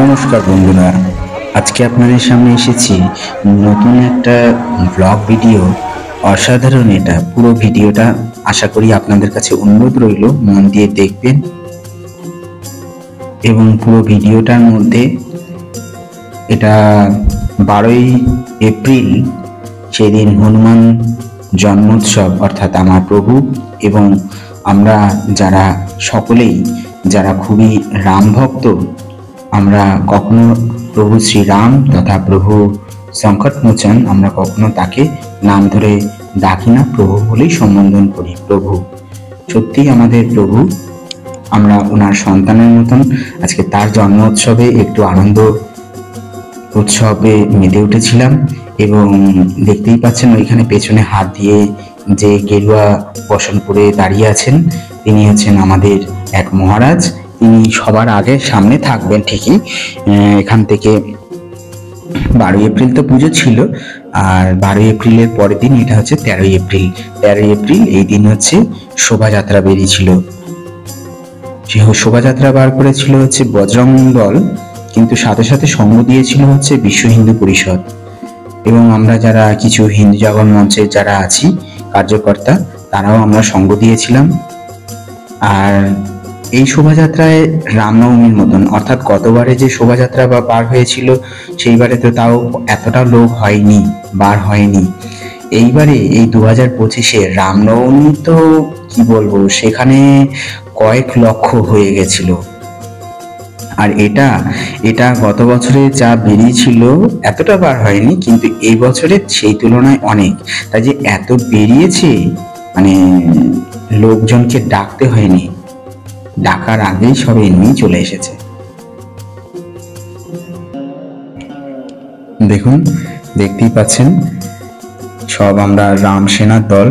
নমস্কার বন্ধুরা, আজকে আপনাদের সামনে এসেছি নতুন একটা ব্লগ ভিডিও। অসাধারণ এটা পুরো ভিডিওটা, আশা করি আপনাদের কাছে অনুরোধ রইল মন দিয়ে দেখবেন। এবং পুরো ভিডিওটার মধ্যে এটা 12ই এপ্রিল, সেদিন হনুমান জন্মোৎসব, অর্থাৎ আমার প্রভু এবং আমরা যারা সকলেই যারা খুবই রাম ভক্ত, আমরা কখনো প্রভু শ্রীরাম তথা প্রভু সংকটমোচন আমরা কখনো তাকে নাম ধরে ডাকি না, প্রভু বলেই সম্বোধন করি। প্রভু সত্যিই আমাদের প্রভু, আমরা ওনার সন্তানের মতন আজকে তার জন্ম উৎসবে একটু আনন্দ উৎসবে মেতে উঠেছিলাম। এবং দেখতেই পাচ্ছেন ওইখানে পেছনে হাত দিয়ে যে গেরুয়া বসন পরে দাঁড়িয়ে আছেন, তিনি হচ্ছেন আমাদের এক মহারাজ। তিনি সবার আগে সামনে থাকবেন ঠিকই। এখান থেকে 12 এপ্রিল তো পুজো ছিল, আর 12 এপ্রিলের পরের দিন এটা হচ্ছে 13 এপ্রিল। 13 এপ্রিল এই দিন হচ্ছে শোভাযাত্রা বেরিয়েছিল। সে শোভাযাত্রা বার করেছিল হচ্ছে বজরং দল, কিন্তু সাথে সাথে সঙ্গ দিয়েছিল হচ্ছে বিশ্ব হিন্দু পরিষদ। এবং আমরা যারা কিছু হিন্দু জাগরণ মঞ্চে যারা আছি কার্যকর্তা, তারাও আমরা সঙ্গ দিয়েছিলাম। আর এই শোভাযাত্রায় রামনবমীর মতন, অর্থাৎ গতবারে যে শোভাযাত্রা বা বার হয়েছিল সেইবারে তো তাও এতটা লোক হয়নি, বার হয়নি। এইবারে এই 2025-এ রামনবমী তো কি বলবো, সেখানে কয়েক লক্ষ হয়ে গেছিল। আর এটা গত বছরে যা বেরিয়েছিল এতটা বার হয়নি, কিন্তু এই বছরে সেই তুলনায় অনেক। তাই যে এত বেরিয়েছে, মানে লোকজনকে ডাকতে হয়নি, ডাকার আগেই সব এমনি চলে এসেছে। দেখুন, দেখতেই পাচ্ছেন সব আমরা রাম সেনার দল।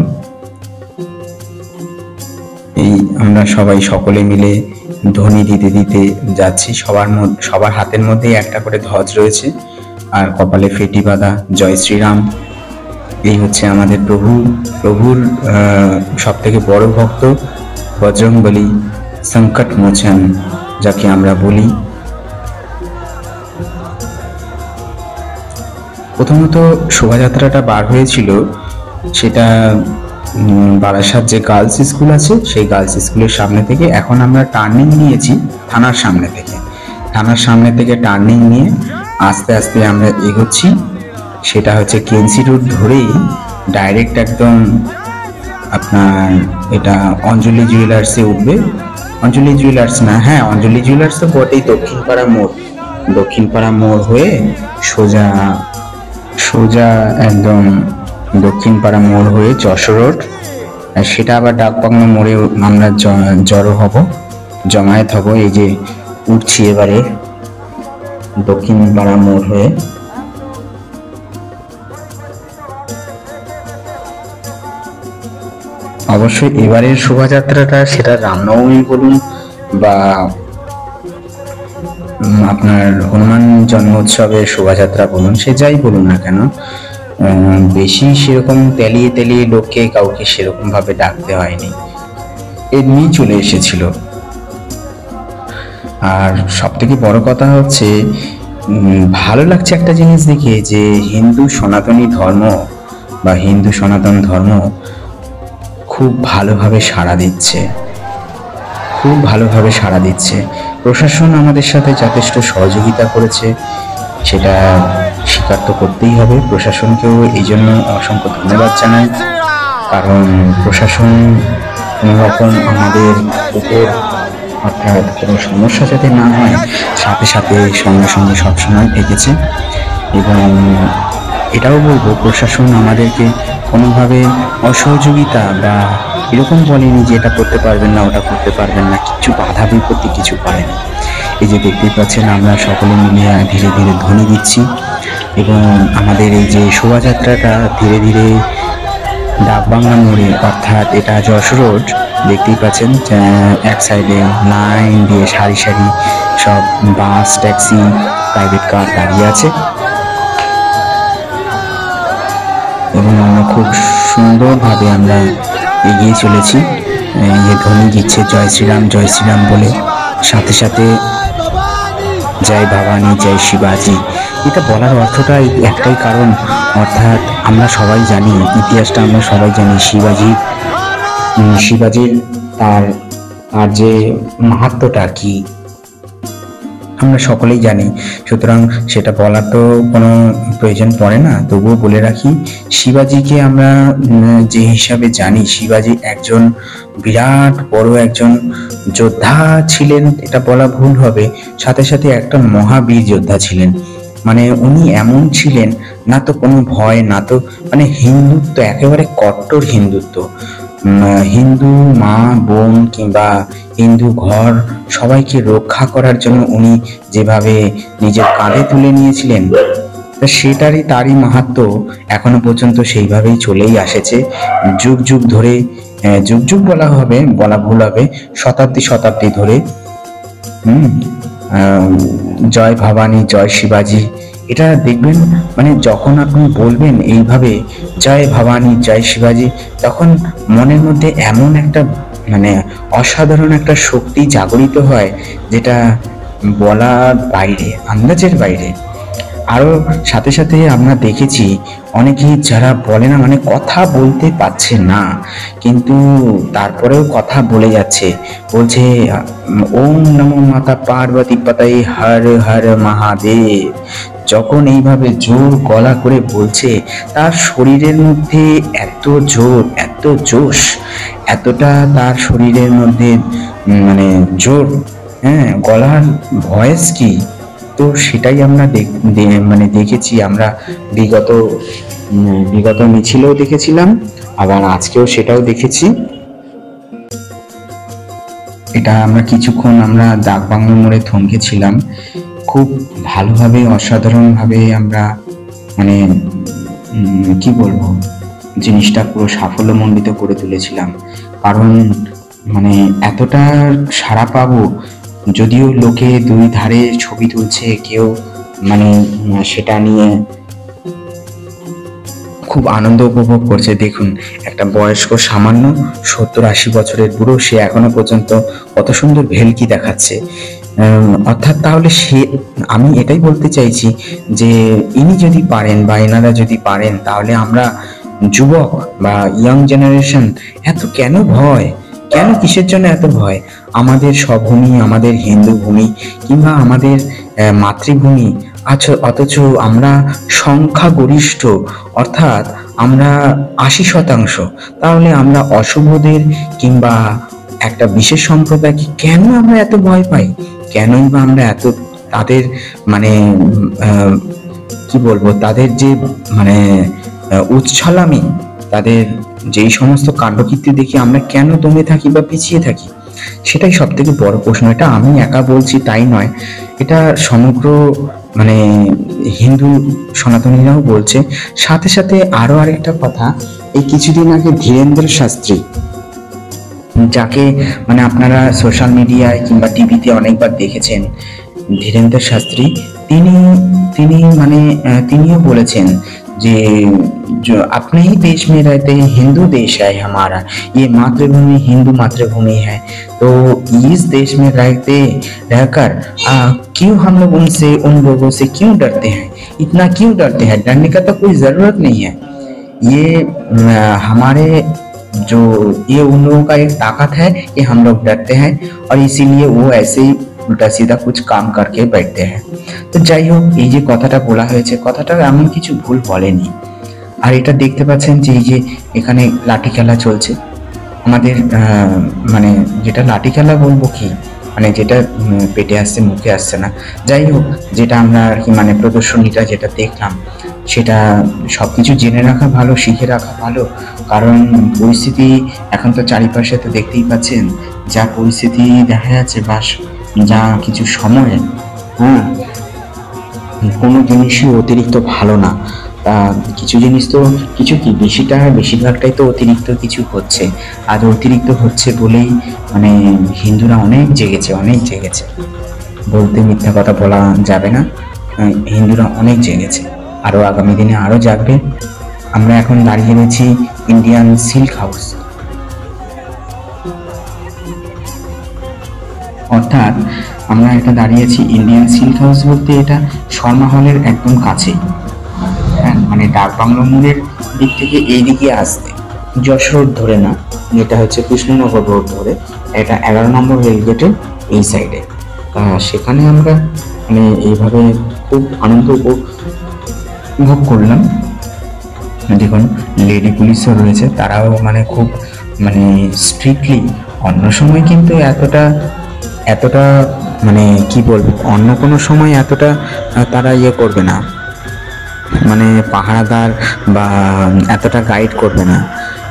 এই আমরা সবাই সকলে মিলে ধ্বনি দিতে দিতে যাচ্ছি। সবার হাতের মধ্যে একটা করে ধ্বজ রয়েছে, আর কপালে ফেটি বাঁধা জয় শ্রীরাম। এই হচ্ছে আমাদের প্রভুর সব থেকে বড় ভক্ত বজরংবলী সংকটমোচন, যাকে আমরা বলি। প্রথমত শোভাযাত্রাটা বার হয়েছিল সেটা বারাসাত যে গার্লস স্কুল আছে সেই গার্লস স্কুলের সামনে থেকে। এখন আমরা টার্নিং নিয়েছি থানার সামনে থেকে টার্নিং নিয়ে আস্তে আস্তে আমরা এগোচ্ছি। সেটা হচ্ছে কেএনসি রোড ধরেই ডাইরেক্ট একদম আপনার এটা অঞ্জলি জুয়েলার্সে উঠবে। অঞ্জলি জুয়েলার্স না, হ্যাঁ অঞ্জলি জুয়েলার্স তো বটেই। দক্ষিণপাড়া মোড় হয়ে সোজা একদম দক্ষিণপাড়া মোড় হয়ে যশোর রোড, আর সেটা আবার ডাকবাংলো মোড়ে আমরা জমায়েত হব। এই যে উঠছি এবারে দক্ষিণপাড়া মোড় হয়ে। অবশ্যই এবারের শোভাযাত্রাটা সেটা রামনবমী বলুন বা আপনার হনুমান জন্মোৎসবের শোভাযাত্রা বলুন, সে যাই বলুন না কেন, বেশি সেরকম তেলিয়ে লোককে কাউকে সেরকম ভাবে ডাকতে হয়নি, এমনি চলে এসেছিল। আর সব থেকে বড় কথা হচ্ছে ভালো লাগছে একটা জিনিস দেখে, যে হিন্দু সনাতন ধর্ম খুব ভালোভাবে সাড়া দিচ্ছে। প্রশাসন আমাদের সাথে যথেষ্ট সহযোগিতা করেছে, সেটা স্বীকার তো করতেই হবে। প্রশাসনকেও এই জন্য অসংখ্য ধন্যবাদ জানাই, কারণ প্রশাসন কোনো রকম আমাদের উপর, অর্থাৎ কোনো সমস্যা যাতে না হয়, সাথে সঙ্গে সবসময় থেকেছে। এবং এটাও বলবো, প্রশাসন আমাদেরকে কোনোভাবে অসহযোগিতা বা এরকম বলেনি যে এটা করতে পারবেন না, ওটা করতে পারবেন না, কিছু বাধা বিপত্তি কিছু করেনি। এই যে দেখতেই পাচ্ছেন আমরা সকলে মিলে ধীরে ধীরে ধ্বনি দিচ্ছি, এবং আমাদের এই যে শোভাযাত্রাটা ধীরে ধীরে ডাকবাংলা মোড়ে, অর্থাৎ এটা যশোর রোড, দেখতেই পাচ্ছেন এক সাইডে লাইন দিয়ে সারি সব বাস, ট্যাক্সি, প্রাইভেট কার দাঁড়িয়ে আছে। এবং আমরা খুব সুন্দরভাবে আমরা এগিয়ে চলেছি। ধ্বনি দিচ্ছে জয় শ্রীরাম বলে, সাথে সাথে জয় ভবানী জয় শিবাজি। এটা বলার অর্থটা একটাই কারণ, অর্থাৎ আমরা সবাই জানি, ইতিহাসটা আমরা সবাই জানি, শিবাজির তার যে মাহাত্ম্যটা কি আমরা সকলেই জানি। সুতরাং সেটা বলার তো কোনো প্রয়োজন পড়ে না, তবুও বলে রাখি, শিবাজিকে আমরা যে হিসাবে জানি, শিবাজি একজন বিরাট বড় একজন যোদ্ধা ছিলেন, এটা বলা ভুল হবে, সাথে সাথে একটা মহাবীর যোদ্ধা ছিলেন। মানে উনি এমন ছিলেন, না তো কোনো ভয়, না তো মানে হিন্দুত্ব, একেবারে কট্টর হিন্দুত্ব। হিন্দু মা বোন কিংবা হিন্দু ঘর সবাইকে রক্ষা করার জন্য উনি যেভাবে নিজের কাঁধে তুলে নিয়েছিলেন, তা তারই মাহাত্ম্য এখনো পর্যন্ত সেইভাবেই চলেই আসেছে যুগ যুগ ধরে। যুগ বলা ভুল হবে, শতাব্দী ধরে। জয় ভবানী জয় শিবাজি, এটা দেখবেন, মানে যখন আপনি বলবেন এইভাবে জয় ভবানী জয় শিবাজি, তখন মনের মধ্যে এমন একটা মানে অসাধারণ একটা শক্তি জাগরিত হয়, যেটা বলার বাইরে, আন্দাজের বাইরে। আরো সাথে সাথে আমরা দেখেছি অনেকেই যারা বলে না, মানে কথা বলতে পারছে না, কিন্তু তারপরেও কথা বলে যাচ্ছে, বলছে ওম নমো মাতা পার্বতী পতয়ে হর হর মহাদেব। যখন এইভাবে জোর গলা করে বলছে, তার শরীরের মধ্যে এত জোর, এত জোশ, এতটা তার শরীরের মধ্যে মানে জোর, গলার ভয়েস কি, তো সেটাই আমরা দেখেছি। আমরা বিগত মিছিলেও দেখেছিলাম, আবার আজকেও সেটাও দেখেছি। এটা আমরা কিছুক্ষণ আমরা ডাকবাংলো মোড়ে থমকেছিলাম, খুব ভালোভাবে অসাধারণভাবে আমরা মানে কি বলবো, জিনিসটা পুরো সাফল্যমণ্ডিত করে তুলেছিলাম। কারণ মানে এতটা সাড়া পাবো, যদিও লোকে দুই ধারে ছবি তুলছে, কেউ মানে সেটা নিয়ে খুব আনন্দ উপভোগ করছে। দেখুন, একটা বয়স্ক সামান্য 70-80 বছরের বুড়ো, সে এখনো পর্যন্ত কত সুন্দর ভেলকি দেখাচ্ছে। অর্থাৎ তাহলে আমি এটাই বলতে চাইছি যে ইনি যদি পারেন বা এনারা যদি পারেন, তাহলে আমরা যুবক বা ইয়াং জেনারেশন এত কেন ভয়, কেন, কিসের জন্য এত ভয়? আমাদের স্বভূমি, আমাদের হিন্দু ভূমি কিংবা আমাদের মাতৃভূমি, অথচ আমরা সংখ্যাগরিষ্ঠ, অর্থাৎ আমরা 80%। তাহলে আমরা অশুভদের কিংবা একটা বিশেষ সম্প্রদায়কে কেন আমরা এত ভয় পাই? কেনই বা আমরা এত তাদের মানে কি বলবো, তাদের যে মানে উচ্ছলামি, তাদের যেই সমস্ত কাণ্ডকীর্তি দেখি আমরা কেন দমে থাকি বা পিছিয়ে থাকি? সেটাই সব থেকে বড় প্রশ্ন। এটা আমি একা বলছি তাই নয়, এটা সমগ্র মানে হিন্দু সনাতনীরাও বলছে। সাথে সাথে আরো আরেকটা কথা, এই কিছুদিন আগে ধীরেন্দ্র শাস্ত্রী, যাকে মানে আপনারা সোশ্যাল মিডিয়ায় কিংবা টিভিতে অনেকবার দেখেছেন, ধীরেন্দ্র শাস্ত্রী, তিনিও বলেছেন যে जो अपने ही देश में रहते हैं, हिंदू देश है हमारा, ये मातृभूमि हिंदू मातृभूमि है, तो इस देश में रहकर क्यों हम लोग उन लोगों से क्यों डरते हैं, इतना क्यों डरते हैं? डरने का तो कोई जरूरत नहीं है। ये हमारे जो ये उन लोगों का एक ताकत है कि हम लोग डरते हैं, और इसीलिए वो ऐसे ही উল্টা সিধা কুछ কাম করকে बैठते हैं। তো যাই হোক, এই যে কথাটা বলা হয়েছে, কথাটা এমন কিছু ভুল বলেনি। আর এটা দেখতে পাচ্ছেন যে এই যে এখানে লাঠি খেলা চলছে, আমাদের মানে যেটা লাঠি খেলা বলবো কি, মানে যেটা পেটে আসছে মুখে আসছে না, যাই হোক, যেটা আমরা আর কি মানে প্রদর্শনীটা যেটা দেখলাম, সেটা সবকিছু জেনে রাখা ভালো, শিখে রাখা ভালো। কারণ পরিস্থিতি এখন তো চারিপাশে তো দেখতেই পাচ্ছেন, যা পরিস্থিতি দেখা যাচ্ছে বা যা কিছু সময়ে কোনো জিনিসই অতিরিক্ত ভালো না। কিছু জিনিস তো বেশিরভাগটাই তো অতিরিক্ত কিছু হচ্ছে, আর অতিরিক্ত হচ্ছে বলেই মানে হিন্দুরা অনেক জেগেছে, বলতে মিথ্যা কথা বলা যাবে না, হিন্দুরা অনেক জেগেছে, আরো আগামী দিনে আরো জাগবে। আমরা এখন দাঁড়িয়ে রয়েছি ইন্ডিয়ান সিল্ক হাউস। অর্থাৎ আমরা এটা দাঁড়িয়েছি ইন্ডিয়ান সিল্ক হাউস বলতে এটা শর্মা হলের একদম কাছেই। হ্যাঁ, মানে ডাক বাংলো মোড়ের দিক থেকে এই দিকে আসতে যশ রোড ধরে না, যেটা হচ্ছে কৃষ্ণনগর রোড ধরে, এটা 11 নম্বর রেলগেটের এই সাইডে। সেখানে আমরা মানে এইভাবে খুব আনন্দ উপভোগ করলাম। দেখুন লেডি পুলিশও রয়েছে, তারাও মানে খুব মানে স্ট্রিক্টলি, অন্য সময় কিন্তু এতটা মানে কি বলবো, অন্য কোনো সময় এতটা তারা ইয়ে করবে না, মানে পাহারাদার বা এতটা গাইড করবে না।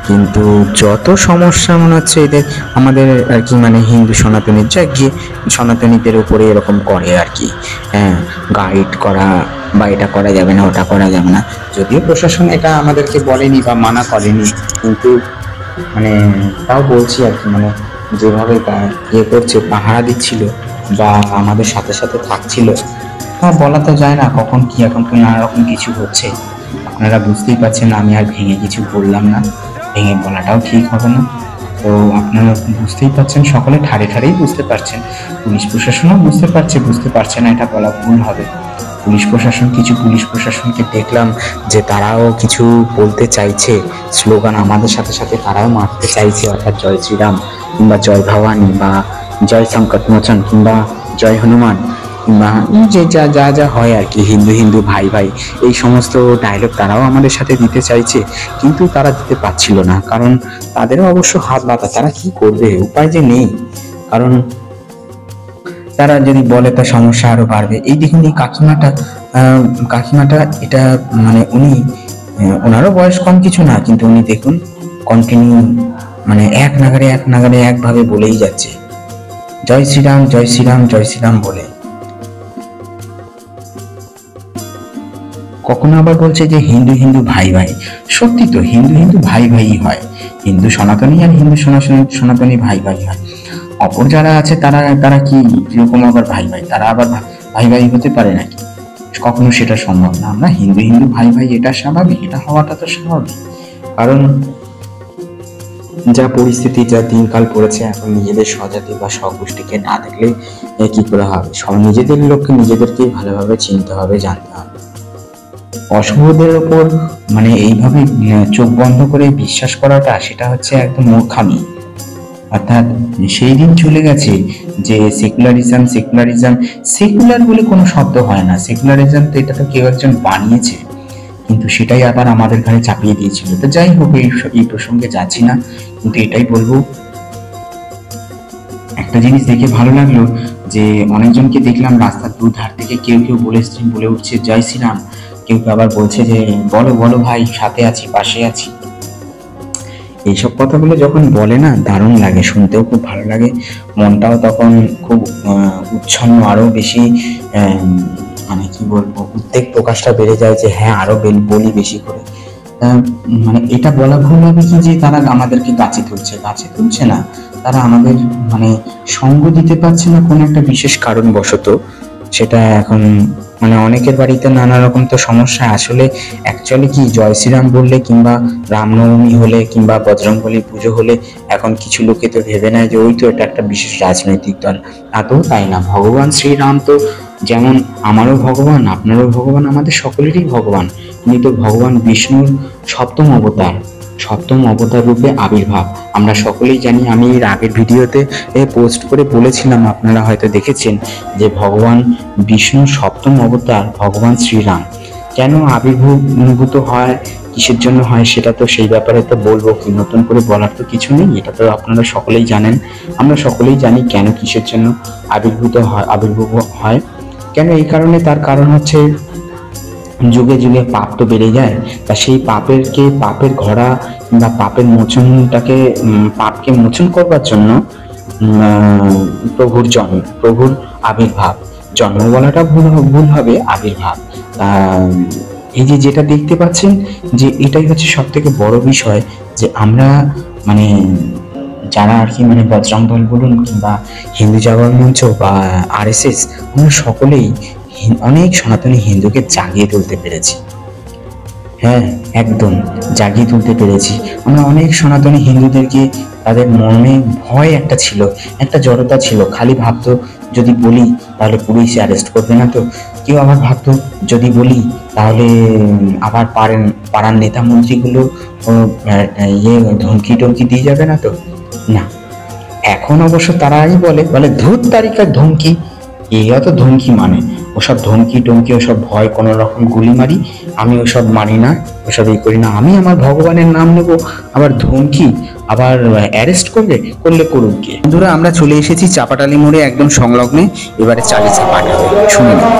কিন্তু যত সমস্যা মনে হচ্ছে এদের আমাদের আর কি, মানে হিন্দু সনাতনীর যা গিয়ে সনাতনীদের উপরে এরকম করে আর কি। হ্যাঁ, গাইড করা বা এটা করা যাবে না, ওটা করা যাবে না। যদিও প্রশাসন এটা আমাদেরকে বলেনি বা মানা করেনি, কিন্তু মানে তাও বলছি আর কি, মানে যেভাবে ইয়ে করছে, পাহারা দিচ্ছিল বা আমাদের সাথে সাথে থাকছিল, হ্যাঁ বলা তো যায় না কখন কি, এখন তো নানা রকম কিছু হচ্ছে। আপনারা বুঝতেই পারছেন, আমি আর ভেঙে কিছু বললাম না, ভেঙে বলাটাও ঠিক হবে না। তো আপনারা বুঝতেই পারছেন, সকলে ঠাড়ে ঠাড়েই বুঝতে পারছেন, পুলিশ প্রশাসনও বুঝতে পারছে না, এটা বলা ভুল হবে। পুলিশ প্রশাসনকে দেখলাম যে তারাও কিছু বলতে চাইছে, স্লোগান আমাদের সাথে সাথে তারাও মারতে চাইছে, অর্থাৎ জয় শ্রীরাম কিংবা জয় ভবানী বা জয় সংকট মোচন কিংবা জয় হনুমান কিংবা যে যা যা যা হয় আর কি, হিন্দু হিন্দু ভাই ভাই, এই সমস্ত ডায়লগ তারাও আমাদের সাথে দিতে চাইছে, কিন্তু তারা দিতে পারছিল না, কারণ তাদেরও অবশ্য হাত বাঁধা, তারা কি করবে, উপায় যে নেই। কারণ তারা যদি বলে তা সমস্যা আরো বাড়বে। এই দেখুন এই কাকিমাটা এটা মানে উনি, ওনারও বয়স কম কিছু না, কিন্তু উনি দেখুন কন্টিনিউ মানে এক নাগারে একভাবে বলেই যাচ্ছে জয় শ্রীরাম জয় শ্রীরাম জয় শ্রীরাম বলে। কখনো আবার বলছে যে হিন্দু হিন্দু ভাই ভাই। সত্যি তো, হিন্দু হিন্দু ভাই ভাই হয়, হিন্দু সনাতনী আর হিন্দু সনাতনী ভাই ভাই হয়। অপর যারা আছে তারা কি এরকম আবার ভাই ভাই, তারা আবার ভাই ভাই হতে পারে নাকি? কখনো সেটা সম্ভব না। আমরা হিন্দু হিন্দু ভাই ভাই, এটা স্বাভাবিক, এটা হওয়াটা তো স্বাভাবিক। কারণ যা পরিস্থিতি, যা দিনকাল পড়েছে, এখন নিজেদের স্বজাতি বা স্বগোষ্ঠীকে না দেখলে কি করে হবে? সব নিজেদের লোককে নিজেদেরকেই ভালোভাবে চিনতে হবে, জানতে হবে। অশুভদের ওপর মানে এইভাবে চোখ বন্ধ করে বিশ্বাস করাটা, সেটা হচ্ছে একদম মূর্খামি। অর্থাৎ সেই দিন চলে গেছে যে সেকুলার বলে কোনো শব্দ হয় না। সেকুলারিজম তো এটা তো কেউ একজন বানিয়েছে, কিন্তু সেটাই আবার আমাদের ঘাড়ে চাপিয়ে দিয়েছিল। তো যাই হোক, এই প্রসঙ্গে যাচ্ছি না, কিন্তু এটাই বলবো, একটা জিনিস দেখে ভালো লাগলো যে অনেকজনকে দেখলাম রাস্তার দু ধার থেকে কেউ বলে উঠছে জয় শ্রীরাম, কেউ আবার বলছে যে বলো বলো ভাই, সাথে আছি, পাশে আছি। এইসব কথাগুলো যখন বলে না, দারুণ লাগে, শুনতেও খুব ভালো লাগে, মনটাও তখন খুব উচ্ছন্ন, আরো বেশি মানে কি বলবো, উদ্বেগ প্রকাশটা বেড়ে যায় যে হ্যাঁ আরো বলি বেশি করে। মানে এটা বলা ভুল হবে কি যে তারা আমাদেরকে গাছে তুলছে না, তারা আমাদের মানে সঙ্গ দিতে পারছে না কোনো একটা বিশেষ কারণবশত। সেটা এখন মানে অনেকের বাড়িতে নানা রকম তো সমস্যা। আসলে অ্যাকচুয়ালি কি, জয় শ্রীরাম বললে কিংবা রামনবমী হলে কিংবা বজরংবলী পুজো হলে এখন কিছু লোকে তো ভেবে নেয় যে ওই তো এটা একটা বিশেষ রাজনৈতিক দল। আদৌ তাই না। ভগবান শ্রীরাম তো যেমন আমারও ভগবান, আপনারও ভগবান, আমাদের সকলেরই ভগবান। উনি তো ভগবান বিষ্ণুর সপ্তম অবতার রূপে আবির্ভাব। আমরা সকলেই জানি, আমি এর আগের ভিডিওতে পোস্ট করে বলেছিলাম, আপনারা হয়তো দেখেছেন, যে ভগবান বিষ্ণুর সপ্তম অবতার ভগবান শ্রীরাম কেন আবির্ভূত হয়, কিসের জন্য হয়, সেটা তো সেই ব্যাপারে তো বলবো কি, নতুন করে বলার তো কিছু নেই, এটা তো আপনারা সকলেই জানেন। আমরা সকলেই জানি কেন, কিসের জন্য আবির্ভূত হয় কেন। এই কারণে, তার কারণ হচ্ছে যুগে যুগে পাপ তো বেড়ে যায়, তা সেই পাপের ঘোড়া বা পাপকে মোচন করবার জন্য প্রভুর আবির্ভাব, জন্ম বলাটা ভুল হবে, আবির্ভাব। এই যে যেটা দেখতে পাচ্ছেন, যে এটাই হচ্ছে সব থেকে বড় বিষয়, যে আমরা মানে যারা আর কি মানে বজরং দল বলুন কিংবা হিন্দু জাগরণ মঞ্চ বা RSS, আমরা সকলেই অনেক সনাতনী হিন্দুকে জাগিয়ে তুলতে পেরেছি। হ্যাঁ, একদম জাগিয়ে তুলতে পেরেছি। আমরা অনেক সনাতনী হিন্দুদেরকে তাদের মনে ভয় একটা ছিল, একটা জড়তা ছিল, খালি ভাবতো যদি বলি তাহলে পুলিশ অ্যারেস্ট করবে না তো, কেউ আবার ভাবতো যদি বলি তাহলে আবার পাড়ার নেতা মন্ত্রীগুলো ধমকি টমকি দিয়ে যাবে না তো। না, এখন অবশ্য তারাই বলে ধূত তারিকার ধমকি, এই অত ধমকি মানে ওসব ধমকি টমকি ওসব ভয়, কোনো রকম গুলি মারি, আমি ওসব মানি না, ওসব করি না। আমি আমার ভগবানের নাম নেব, আবার ধমকি, আবার অ্যারেস্ট করলে করুক গিয়ে। বন্ধুরা, আমরা চলে এসেছি চাপাটালি মোড়ে একদম সংলগ্নে, এবারে চালিসা পাঠ হবে, শুনে নিন।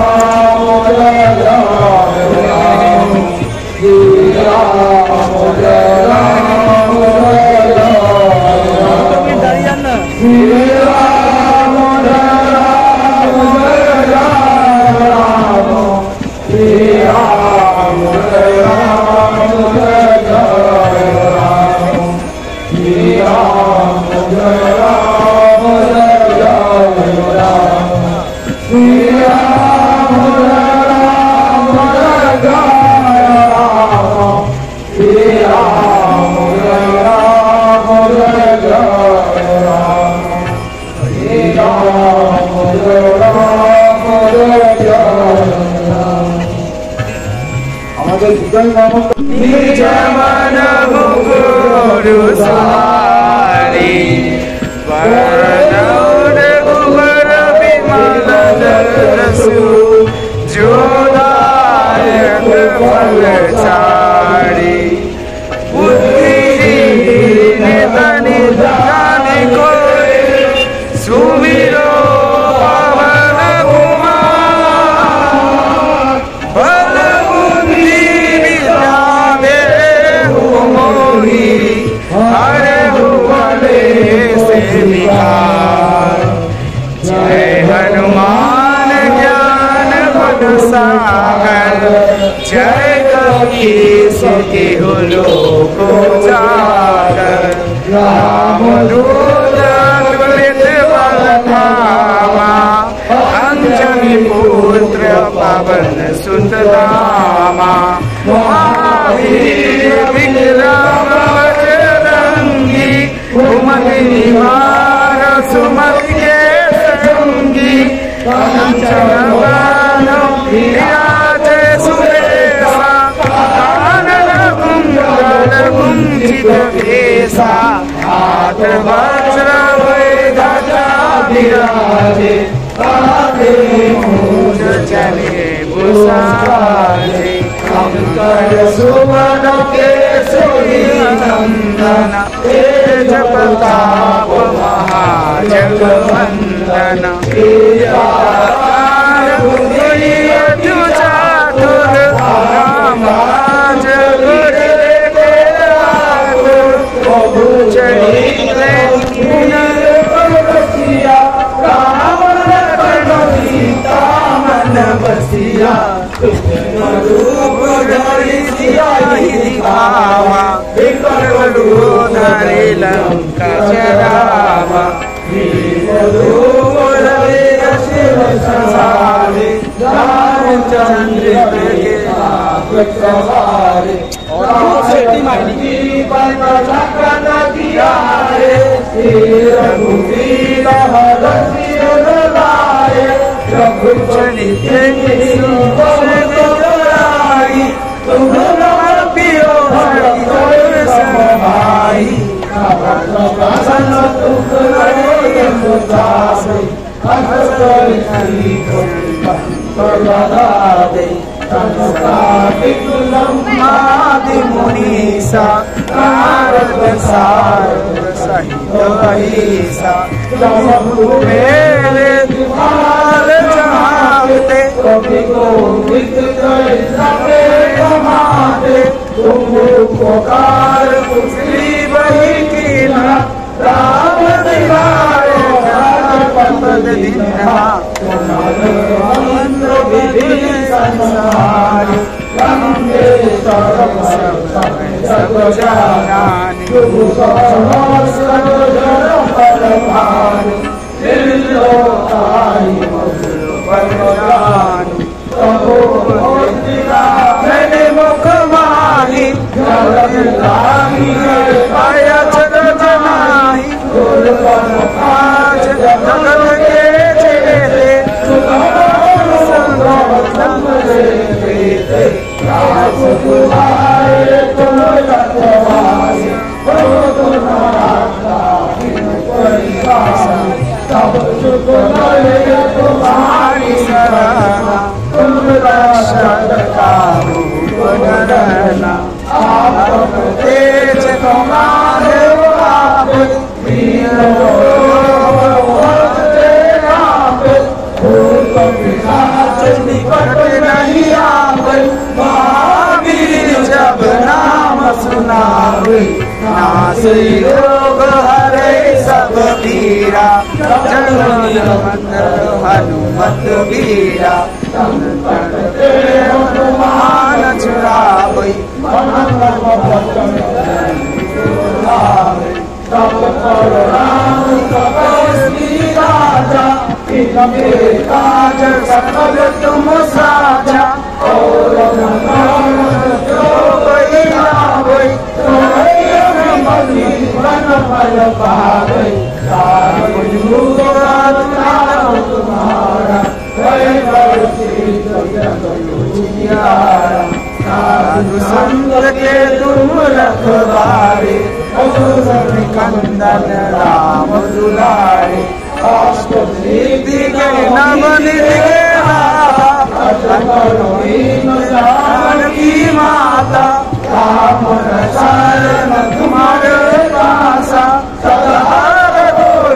मैंने मुख तुम्हारी सराहना, तुम दर्शन का रूप डरना, आप तेज तुम्हारे आप, निकट नहीं आवे, महावीर जब नाम सुनावे, नासे रोग हरे सब पीरा, जननी मंत्र हनुमत वीरा, मान छुड़ावे, काज सकल तुम साजा, और जो कोई आवे, मन फल पावे, तुम्हारा साधु संत के तुम रखवारे, कंदन राम दुलारे, अष्ट सिद्धि के नवनिधि के की माता, राम रसायन तुम्हारे पासा,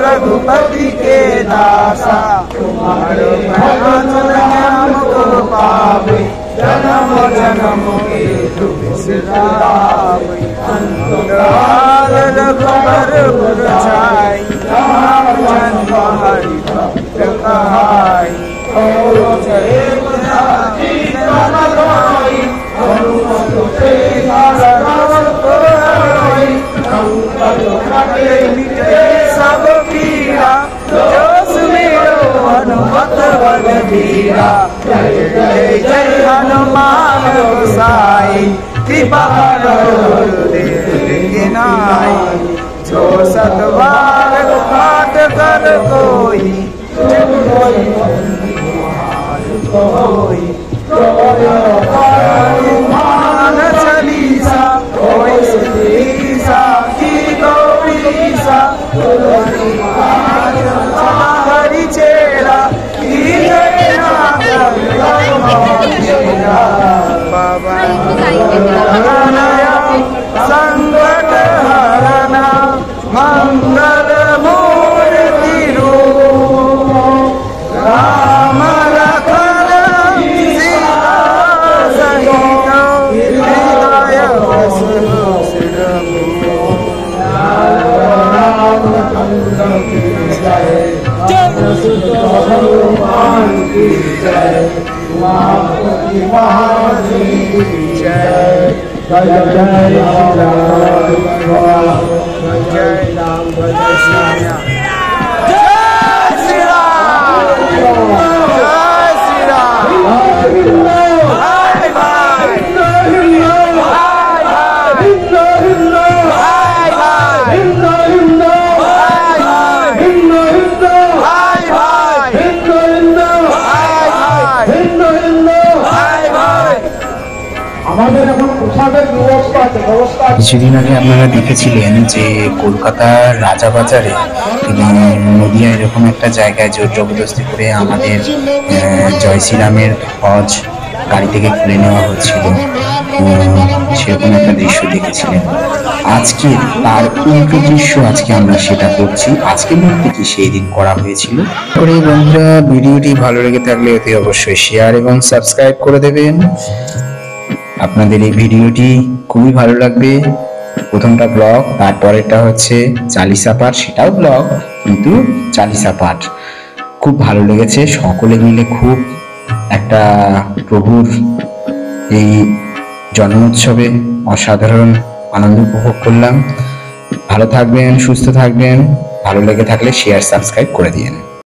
रघुपति के दासा, तुम्हारे भजन नाम को पावे, जन्म जन्म के दुख बिसरावे, अंतराल रघुबर छाई, राम जन्म हरि भक्त कहाई, सब पीरा, जो सुमिरो हनुमत बलबीरा, जय जय जय हनुमान गोसाई, कृपा करो गुरुदेव नाई, जो सतबार पाठ कर कोई, हनुमान चालीसा, कोई सीसा की गौरीसा, हरि चेरा की बाबा संकट हरना, मंगल मूर्ति रूप, राम लखन सीता सहित, हृदय बसु কিছুদিন আগে আপনারা দেখেছিলেন যে কলকাতার রাজাবাজারে এবং নদিয়া এরকম একটা জায়গায় জোর জবরদস্তি করে আমাদের জয় শ্রীরামের ধ্বজ গাড়ি থেকে খুলে নেওয়া হচ্ছিল, সেরকম একটা দৃশ্য দেখেছিলেন। আজকে তার উল্টো দৃশ্য আজকে আমরা সেটা করছি। আজকের মধ্যে কি সেই দিন করা হয়েছিল। করে বন্ধুরা, ভিডিওটি ভালো লেগে থাকলে অতি অবশ্যই শেয়ার এবং সাবস্ক্রাইব করে দেবেন। আপনাদের এই ভিডিওটি খুবই ভালো লাগবে। প্রথমটা ব্লগ, তারপরেরটা হচ্ছে চালিসা পাঠ, সেটাও ব্লগ কিন্তু চালিসা পাঠ। খুব ভালো লেগেছে, সকলে মিলে খুব একটা প্রভুর এই জন্মোৎসবে অসাধারণ আনন্দ উপভোগ করলাম। ভালো থাকবেন, সুস্থ থাকবেন। ভালো লেগে থাকলে শেয়ার সাবস্ক্রাইব করে দিন।